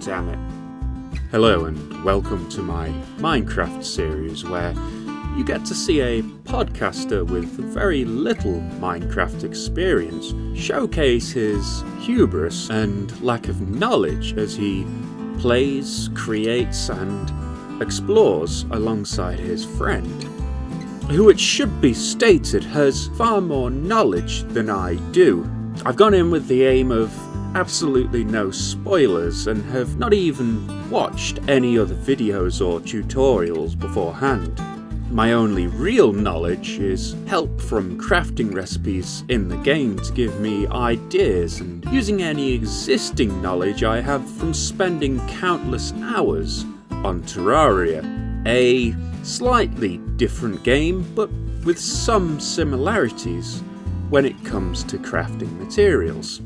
damn it. Hello and welcome to my Minecraft series where you get to see a podcaster with very little Minecraft experience showcase his hubris and lack of knowledge as he plays, creates and explores alongside his friend, who it should be stated has far more knowledge than I do. I've gone in with the aim of absolutely no spoilers and have not even watched any other videos or tutorials beforehand. My only real knowledge is help from crafting recipes in the game to give me ideas and using any existing knowledge I have from spending countless hours on Terraria. A slightly different game, but with some similarities when it comes to crafting materials.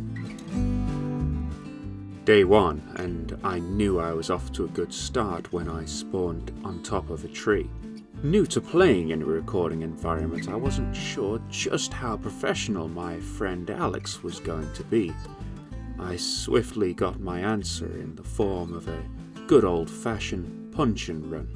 Day 1, and I knew I was off to a good start when I spawned on top of a tree. New to playing in a recording environment, I wasn't sure just how professional my friend Alex was going to be. I swiftly got my answer in the form of a good old-fashioned punch and run.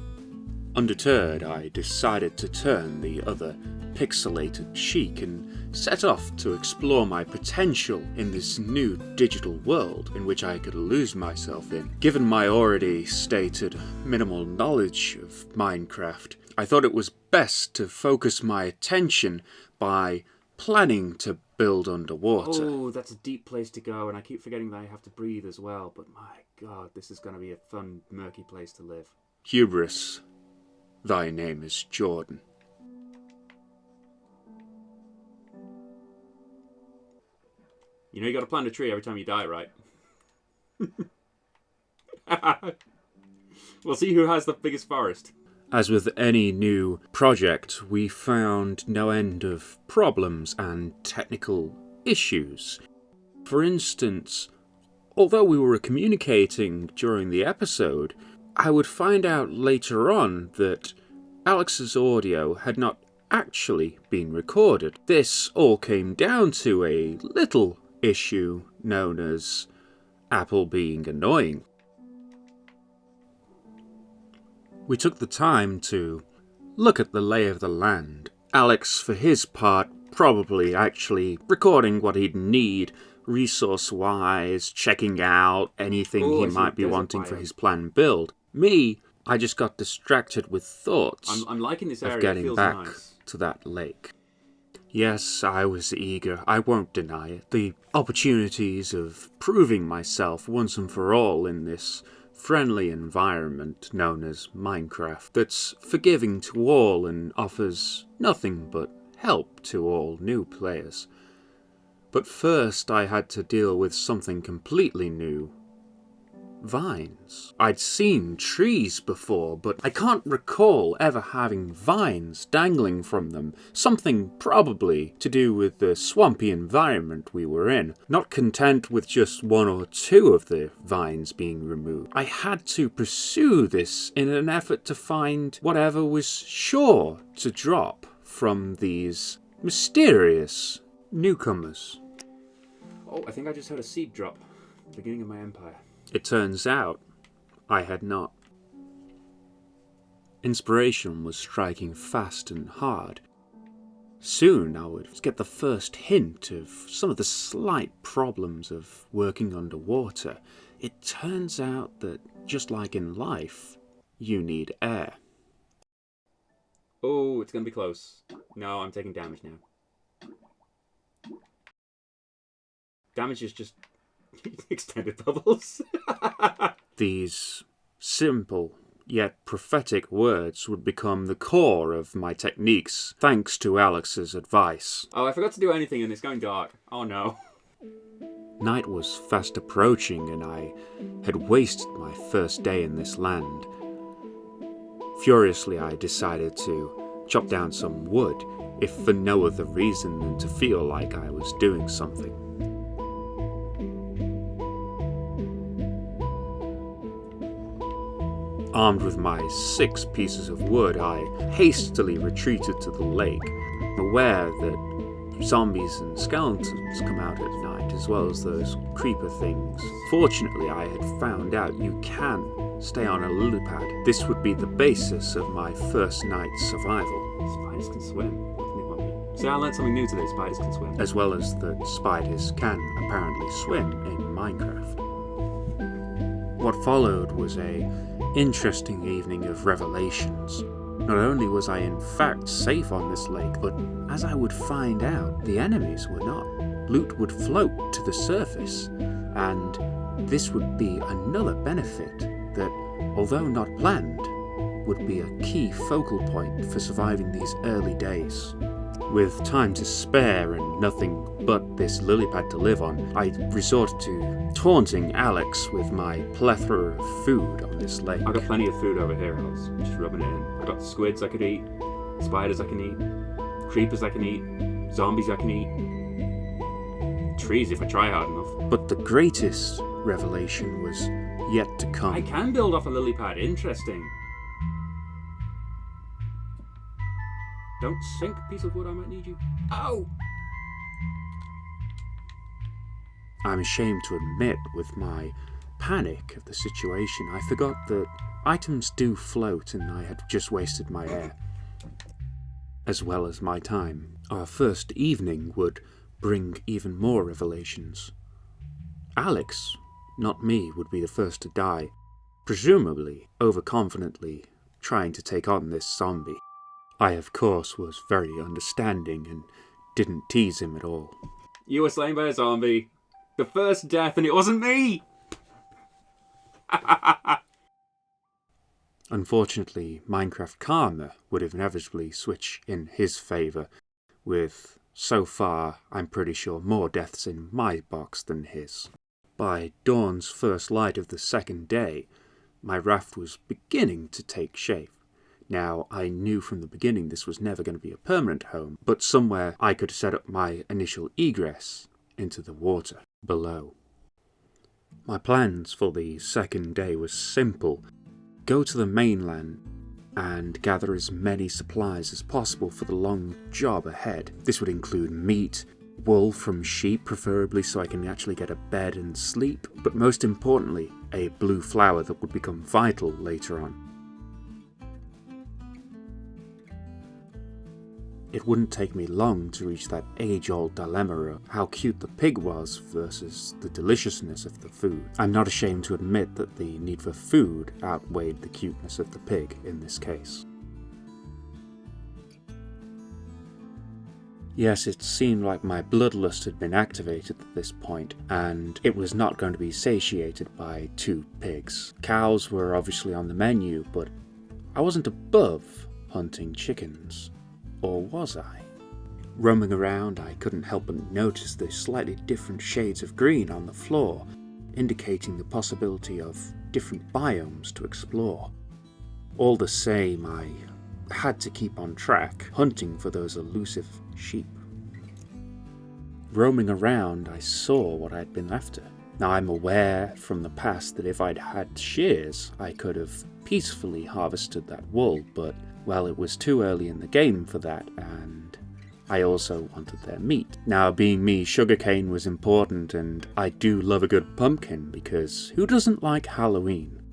Undeterred, I decided to turn the other pixelated cheek and set off to explore my potential in this new digital world in which I could lose myself in. Given my already stated minimal knowledge of Minecraft, I thought it was best to focus my attention by planning to build underwater. Oh, that's a deep place to go, and I keep forgetting that I have to breathe as well, but my god, this is going to be a fun, murky place to live. Hubris, thy name is Jordan. You know you gotta plant a tree every time you die, right? We'll see who has the biggest forest. As with any new project, we found no end of problems and technical issues. For instance, although we were communicating during the episode, I would find out later on that Alex's audio had not actually been recorded. This all came down to a little issue known as Apple being annoying. We took the time to look at the lay of the land. Alex, for his part, probably actually recording what he'd need resource-wise, checking out anything he might be wanting for his planned build. Me, I just got distracted with thoughts I'm liking this area. of getting Feels back nice. to that lake. Yes, I was eager, I won't deny it. The opportunities of proving myself once and for all in this friendly environment known as Minecraft that's forgiving to all and offers nothing but help to all new players. But first I had to deal with something completely new. Vines. I'd seen trees before, but I can't recall ever having vines dangling from them, something probably to do with the swampy environment we were in. Not content with just one or two of the vines being removed, I had to pursue this in an effort to find whatever was sure to drop from these mysterious newcomers. Oh, I think I just heard a seed drop. The beginning of my empire. It turns out I had not. Inspiration was striking fast and hard. Soon I would get the first hint of some of the slight problems of working underwater. It turns out that, just like in life, you need air. Oh, it's gonna be close. No, I'm taking damage now. Damage is just extended bubbles. These simple yet prophetic words would become the core of my techniques, thanks to Alex's advice. Oh, I forgot to do anything and it's going dark. Oh no. Night was fast approaching and I had wasted my first day in this land. Furiously, I decided to chop down some wood, if for no other reason than to feel like I was doing something. Armed with my 6 pieces of wood, I hastily retreated to the lake, aware that zombies and skeletons come out at night, as well as those creeper things. Fortunately, I had found out you can stay on a lily pad. This would be the basis of my first night's survival. Spiders can swim. What do you want me? See, I learned something new today. Spiders can swim. As well as that spiders can apparently swim in Minecraft. What followed was a interesting evening of revelations. Not only was I in fact safe on this lake, but as I would find out, the enemies were not. Loot would float to the surface, and this would be another benefit that, although not planned, would be a key focal point for surviving these early days. With time to spare and nothing but this lily pad to live on, I resorted to taunting Alex with my plethora of food on this lake. I've got plenty of food over here, Alex. I'm just rubbing it in. I've got squids I could eat, spiders I can eat, creepers I can eat, zombies I can eat, trees if I try hard enough. But the greatest revelation was yet to come. I can build off a lily pad. Interesting. Don't sink, piece of wood, I might need you. Ow! I'm ashamed to admit, with my panic of the situation, I forgot that items do float and I had just wasted my air, as well as my time. Our first evening would bring even more revelations. Alex, not me, would be the first to die, presumably overconfidently trying to take on this zombie. I, of course, was very understanding and didn't tease him at all. You were slain by a zombie. The first death, and it wasn't me! Unfortunately, Minecraft karma would inevitably switch in his favour, with, so far, I'm pretty sure more deaths in my box than his. By dawn's first light of the second day, my raft was beginning to take shape. Now, I knew from the beginning this was never going to be a permanent home, but somewhere I could set up my initial egress into the water below. My plans for the second day was simple. Go to the mainland and gather as many supplies as possible for the long job ahead. This would include meat, wool from sheep preferably so I can actually get a bed and sleep, but most importantly, a blue flower that would become vital later on. It wouldn't take me long to reach that age-old dilemma of how cute the pig was versus the deliciousness of the food. I'm not ashamed to admit that the need for food outweighed the cuteness of the pig in this case. Yes, it seemed like my bloodlust had been activated at this point, and it was not going to be satiated by 2 pigs. Cows were obviously on the menu, but I wasn't above hunting chickens. Or was I? Roaming around, I couldn't help but notice the slightly different shades of green on the floor, indicating the possibility of different biomes to explore. All the same, I had to keep on track, hunting for those elusive sheep. Roaming around, I saw what I'd been after. Now, I'm aware from the past that if I'd had shears, I could have peacefully harvested that wool, but well, it was too early in the game for that, and I also wanted their meat. Now, being me, sugarcane was important, and I do love a good pumpkin, because who doesn't like Halloween?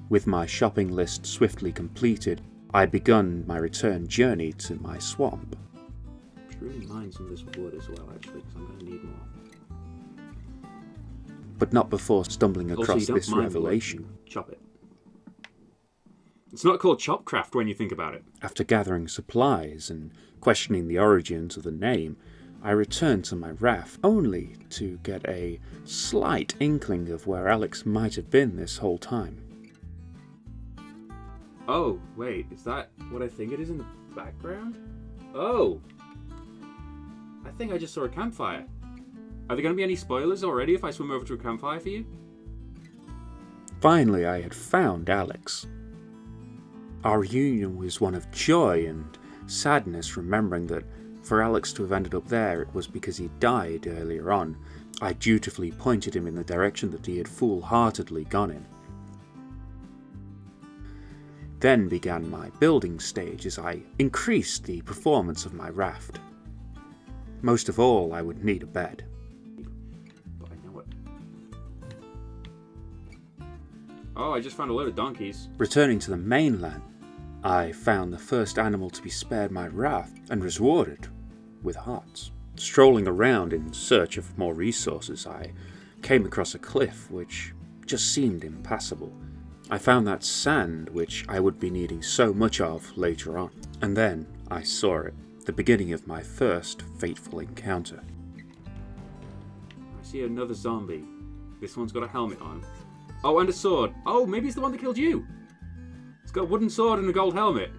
With my shopping list swiftly completed, I begun my return journey to my swamp. I should really mine some of this wood as well, actually, because I'm going to need more. But not before stumbling across this revelation. Chop it. It's not called Chopcraft when you think about it. After gathering supplies and questioning the origins of the name, I returned to my raft, only to get a slight inkling of where Alex might have been this whole time. Oh, wait, is that what I think it is in the background? Oh! I think I just saw a campfire. Are there going to be any spoilers already if I swim over to a campfire for you? Finally, I had found Alex. Our reunion was one of joy and sadness, remembering that for Alex to have ended up there, it was because he died earlier on. I dutifully pointed him in the direction that he had foolhardily gone in. Then began my building stage as I increased the performance of my raft. Most of all, I would need a bed. Oh, I just found a load of donkeys. Returning to the mainland, I found the first animal to be spared my wrath and was rewarded with hearts. Strolling around in search of more resources, I came across a cliff which just seemed impassable. I found that sand which I would be needing so much of later on, and then I saw it, the beginning of my first fateful encounter. I see another zombie. This one's got a helmet on. Oh, and a sword. Oh, maybe it's the one that killed you. It's got a wooden sword and a gold helmet.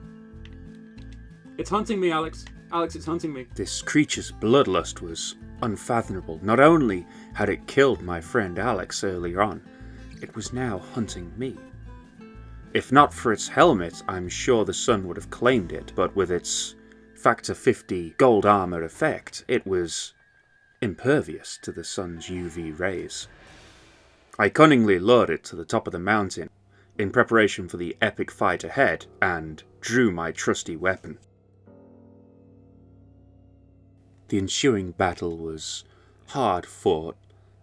It's hunting me, Alex. Alex, it's hunting me. This creature's bloodlust was unfathomable. Not only had it killed my friend Alex earlier on, it was now hunting me. If not for its helmet, I'm sure the sun would have claimed it, but with its Factor 50 gold armor effect, it was impervious to the sun's UV rays. I cunningly lured it to the top of the mountain in preparation for the epic fight ahead and drew my trusty weapon. The ensuing battle was hard fought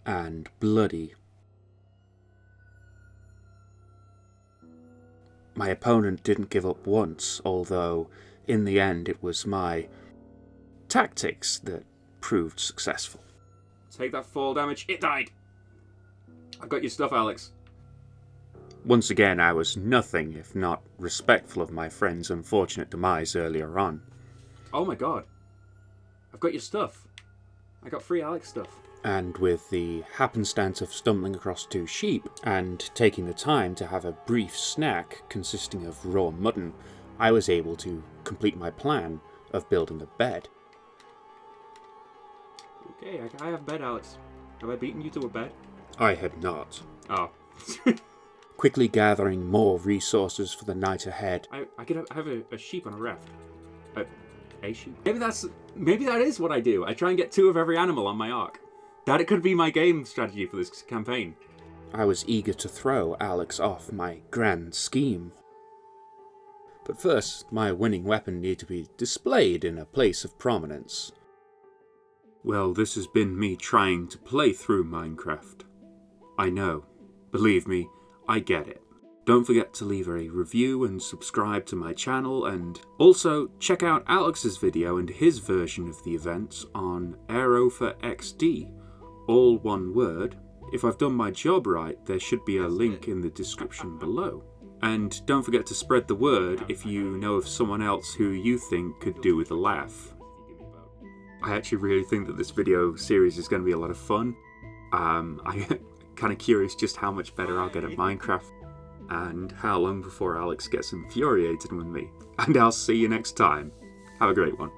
and bloody. My opponent didn't give up once, although in the end it was my tactics that proved successful. Take that fall damage. It died. I've got your stuff, Alex. Once again, I was nothing if not respectful of my friend's unfortunate demise earlier on. Oh my god. I've got your stuff. I got free Alex stuff. And with the happenstance of stumbling across 2 sheep and taking the time to have a brief snack consisting of raw mutton, I was able to complete my plan of building a bed. Okay, I have a bed, Alex. Have I beaten you to a bed? I had not. Oh. Quickly gathering more resources for the night ahead. I could have a sheep on a raft. A sheep? Maybe that is what I do. I try and get 2 of every animal on my ark. That it could be my game strategy for this campaign. I was eager to throw Alex off my grand scheme. But first, my winning weapon needed to be displayed in a place of prominence. Well, this has been me trying to play through Minecraft. I know. Believe me, I get it. Don't forget to leave a review and subscribe to my channel, and also check out Alex's video and his version of the events on Aero for XD. All one word. If I've done my job right, there should be a link in the description below. And don't forget to spread the word if you know of someone else who you think could do with a laugh. I actually really think that this video series is going to be a lot of fun. I'm kind of curious just how much better I'll get at Minecraft and how long before Alex gets infuriated with me. And I'll see you next time. Have a great one.